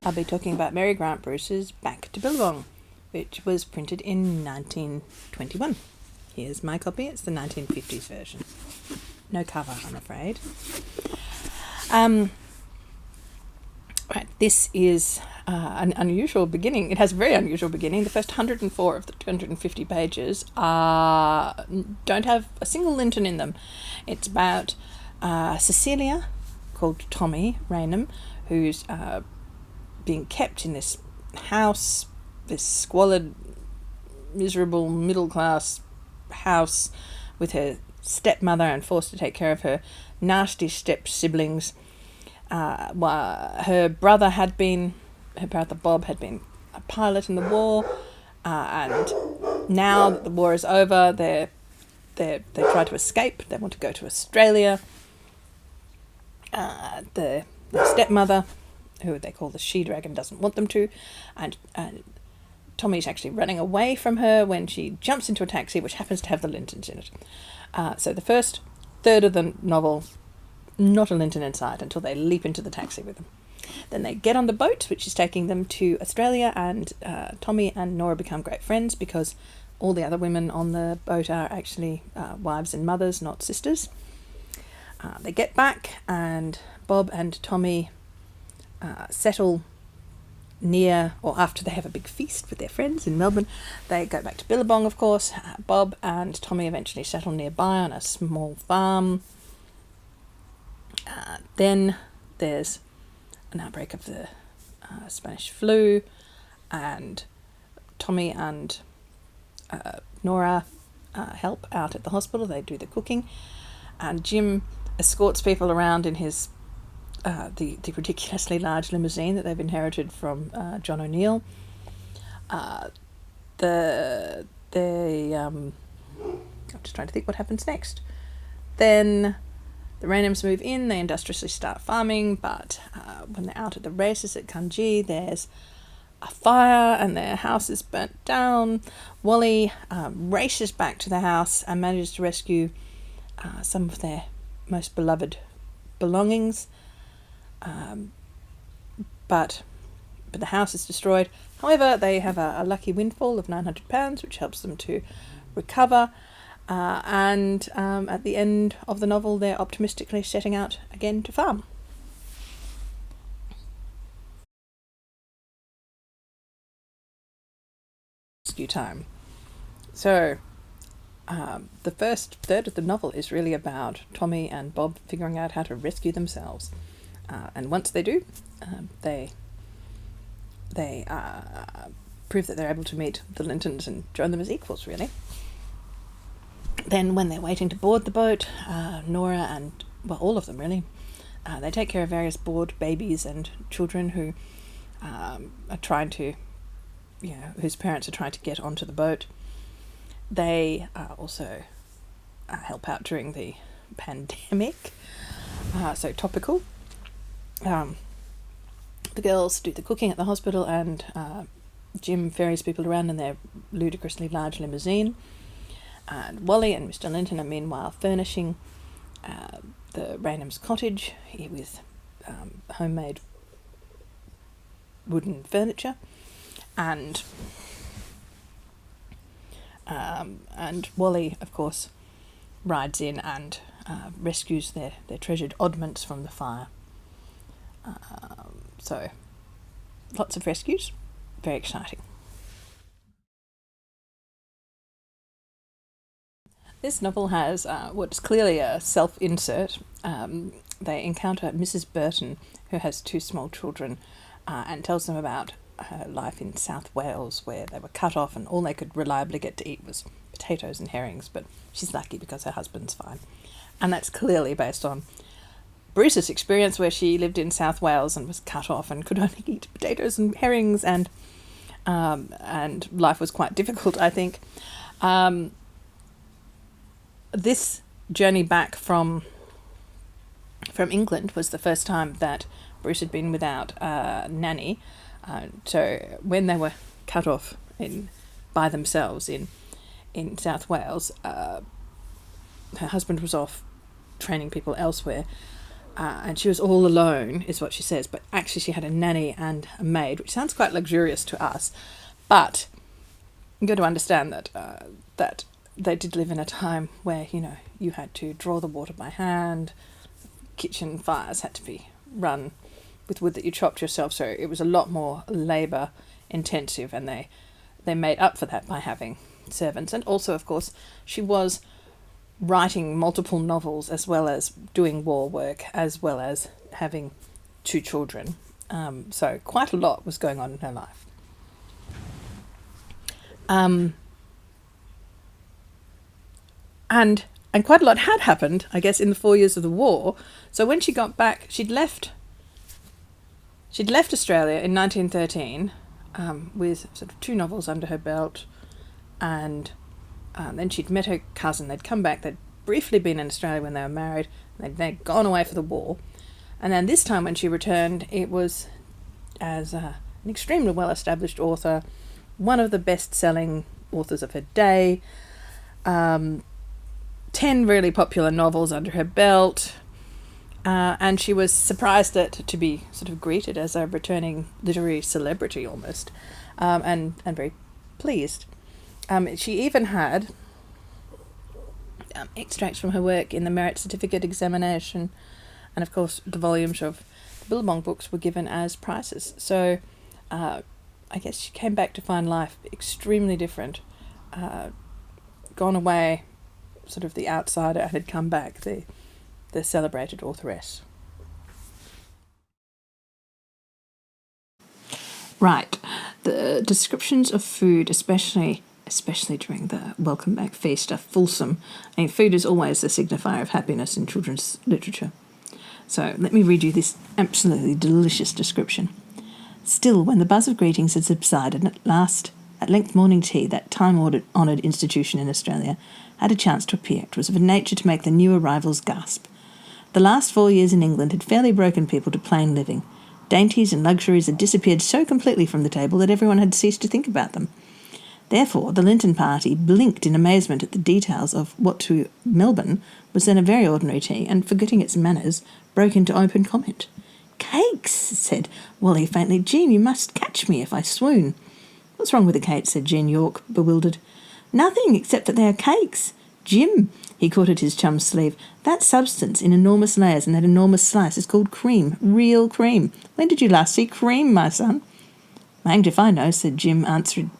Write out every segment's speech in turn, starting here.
I'll be talking about Mary Grant Bruce's Back to Billabong, which was printed in 1921. Here's my copy. It's the 1950s version. No cover, I'm afraid. Right, this is an unusual beginning. It has a very unusual beginning. The first 104 of the 250 pages don't have a single Linton in them. It's about Cecilia, called Tommy Raynham, who's being kept in this house, this squalid, miserable, middle-class house with her stepmother and forced to take care of her nasty step-siblings. Her brother Bob had been a pilot in the war, and now that the war is over, they try to escape. They want to go to Australia. The stepmother, who they call the she-dragon, doesn't want them to, and Tommy's actually running away from her when she jumps into a taxi which happens to have the Lintons in it. So the first third of the novel, not a Linton in sight until they leap into the taxi with them. Then they get on the boat, which is taking them to Australia, and Tommy and Nora become great friends because all the other women on the boat are actually wives and mothers, not sisters. They get back, and Bob and Tommy settle near, or after they have a big feast with their friends in Melbourne. They go back to Billabong, of course. Bob and Tommy eventually settle nearby on a small farm. Then there's an outbreak of the Spanish flu, and Tommy and Nora help out at the hospital. They do the cooking, and Jim escorts people around in his the ridiculously large limousine that they've inherited from John O'Neill. I'm just trying to think what happens next. Then the Raynhams move in. They industriously start farming, but when they're out at the races at Kunji, there's a fire and their house is burnt down. Wally races back to the house and manages to rescue some of their most beloved belongings. But the house is destroyed. However, they have a lucky windfall of £900, which helps them to recover. And at the end of the novel, they're optimistically setting out again to farm. Rescue time. So, the first third of the novel is really about Tommy and Bob figuring out how to rescue themselves. And once they do, they prove that they're able to meet the Lintons and join them as equals, really. Then when they're waiting to board the boat, Nora and, well, all of them really, they take care of various bored babies and children who are trying to, whose parents are trying to get onto the boat. They also help out during the pandemic, so topical. The girls do the cooking at the hospital, and Jim ferries people around in their ludicrously large limousine. And Wally and Mr. Linton are meanwhile furnishing the Raynham's cottage with homemade wooden furniture, and Wally, of course, rides in and rescues their treasured oddments from the fire. So, lots of rescues, very exciting. This novel has what's clearly a self-insert. They encounter Mrs. Burton, who has two small children, and tells them about her life in South Wales, where they were cut off and all they could reliably get to eat was potatoes and herrings, but she's lucky because her husband's fine. And that's clearly based on Bruce's experience, where she lived in South Wales and was cut off and could only eat potatoes and herrings, and life was quite difficult, I think. This journey back from England was the first time that Bruce had been without a nanny. So when they were cut off by themselves in South Wales, her husband was off training people elsewhere, and she was all alone, is what she says. But actually, she had a nanny and a maid, which sounds quite luxurious to us. But you've got to understand that they did live in a time where, you had to draw the water by hand. Kitchen fires had to be run with wood that you chopped yourself, so it was a lot more labour intensive, and they made up for that by having servants. And also, of course, she was writing multiple novels as well as doing war work, as well as having 2 children. So quite a lot was going on in her life. And quite a lot had happened, I guess, in the 4 years of the war. So when she got back, she'd left Australia in 1913 with sort of 2 novels under her belt, and then she'd met her cousin. They'd come back. They'd briefly been in Australia when they were married. They'd gone away for the war. And then this time when she returned, it was as an extremely well-established author, one of the best-selling authors of her day, 10 really popular novels under her belt, and she was surprised to be sort of greeted as a returning literary celebrity almost, and very pleased. She even had extracts from her work in the Merit Certificate examination, and of course the volumes of the Billabong books were given as prizes. So I guess she came back to find life extremely different, gone away, sort of the outsider, and had come back, the celebrated authoress. Right, the descriptions of food, especially during the Welcome Back feast, are fulsome. I mean, food is always the signifier of happiness in children's literature. So let me read you this absolutely delicious description. Still, when the buzz of greetings had subsided, at length morning tea, that time-honoured institution in Australia, had a chance to appear. It was of a nature to make the new arrivals gasp. The last 4 years in England had fairly broken people to plain living. Dainties and luxuries had disappeared so completely from the table that everyone had ceased to think about them. Therefore, the Linton party blinked in amazement at the details of what to Melbourne was then a very ordinary tea, and, forgetting its manners, broke into open comment. "Cakes," said Wally faintly. "Jean, you must catch me if I swoon." "What's wrong with the cakes?" said Jean York, bewildered. "Nothing, except that they are cakes. Jim," he caught at his chum's sleeve, "that substance in enormous layers and that enormous slice is called cream, real cream. When did you last see cream, my son?" "Hanged if I know," said Jim answered,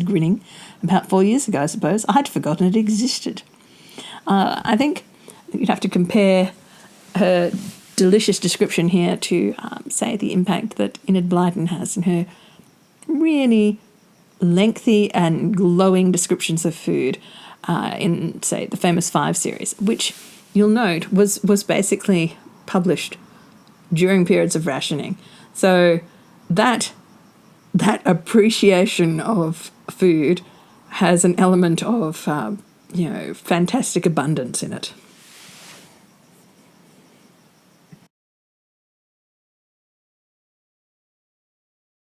grinning. "About 4 years ago, I suppose. I'd forgotten it existed." I think you'd have to compare her delicious description here to, say, the impact that Enid Blyton has in her really lengthy and glowing descriptions of food in, say, the famous 5 series, which you'll note was basically published during periods of rationing. So that appreciation of food has an element of, fantastic abundance in it.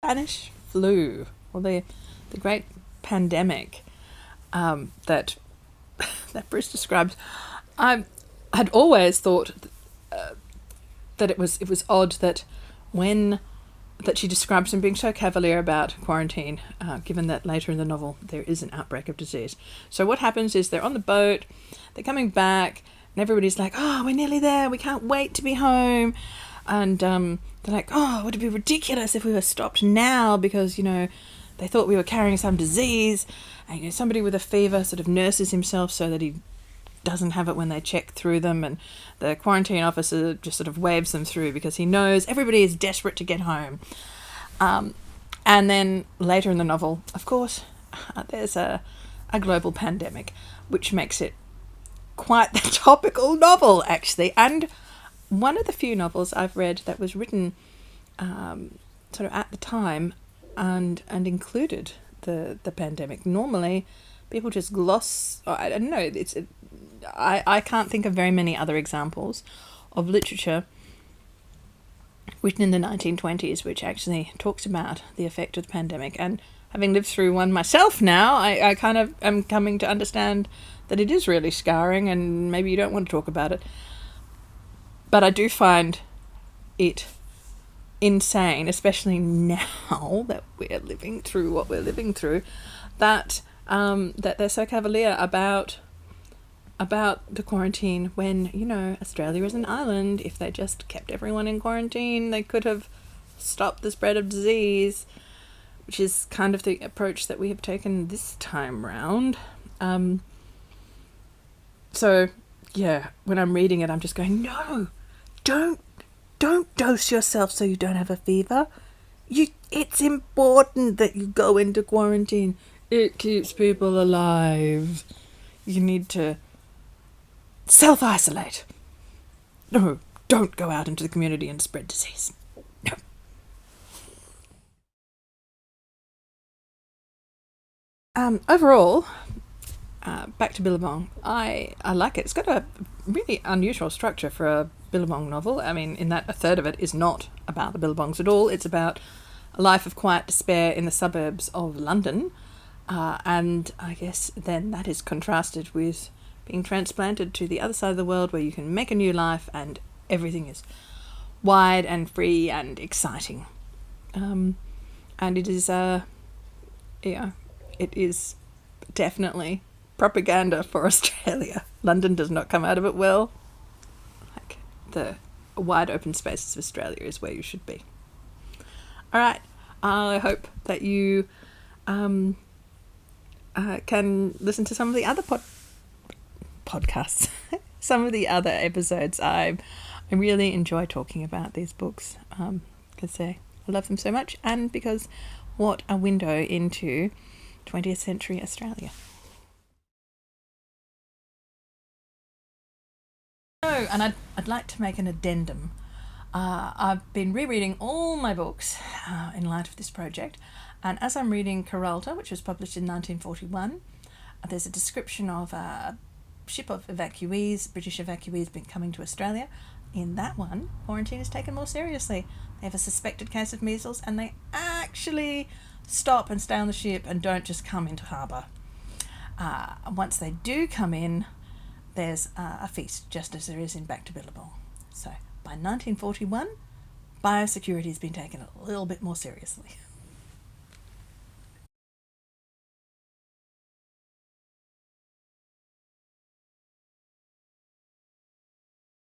Spanish flu, or the great pandemic that Bruce described. I had always thought that it was odd that she describes him being so cavalier about quarantine, given that later in the novel there is an outbreak of disease. So what happens is they're on the boat, they're coming back, and everybody's like, "Oh, we're nearly there, we can't wait to be home." And they're like, "Oh, would it be ridiculous if we were stopped now because, they thought we were carrying some disease." And, somebody with a fever sort of nurses himself so that he doesn't have it when they check through them, and the quarantine officer just sort of waves them through because he knows everybody is desperate to get home. And then later in the novel, of course, there's a global pandemic, which makes it quite the topical novel, actually, and one of the few novels I've read that was written sort of at the time and included the pandemic. Normally, people just gloss. I don't know. I can't think of very many other examples of literature written in the 1920s which actually talks about the effect of the pandemic. And having lived through one myself now, I kind of am coming to understand that it is really scarring, and maybe you don't want to talk about it. But I do find it insane, especially now that we're living through what we're living through, that that they're so cavalier about the quarantine when, you know, Australia is an island. If they just kept everyone in quarantine, they could have stopped the spread of disease, which is kind of the approach that we have taken this time round. So, yeah, when I'm reading it, I'm just going, no, don't dose yourself so you don't have a fever. It's important that you go into quarantine. It keeps people alive. You need to self-isolate. No, don't go out into the community and spread disease. No. Overall, back to Billabong, I like it. It's got a really unusual structure for a Billabong novel. I mean, in that a third of it is not about the Billabongs at all. It's about a life of quiet despair in the suburbs of London. And I guess then that is contrasted with being transplanted to the other side of the world where you can make a new life and everything is wide and free and exciting. And it is, it is definitely propaganda for Australia. London does not come out of it well. Like, the wide open spaces of Australia is where you should be. All right. I hope that you can listen to some of the other podcasts, some of the other episodes. I really enjoy talking about these books because I love them so much, and because what a window into 20th century Australia. Oh, and I'd like to make an addendum. I've been rereading all my books in light of this project, and as I'm reading Carolta, which was published in 1941, there's a description of a ship of evacuees, British evacuees, been coming to Australia. In that one, quarantine is taken more seriously. They have a suspected case of measles, and they actually stop and stay on the ship and don't just come into harbour. Once they do come in, there's a feast, just as there is in Back to Billabong. So by 1941, biosecurity has been taken a little bit more seriously.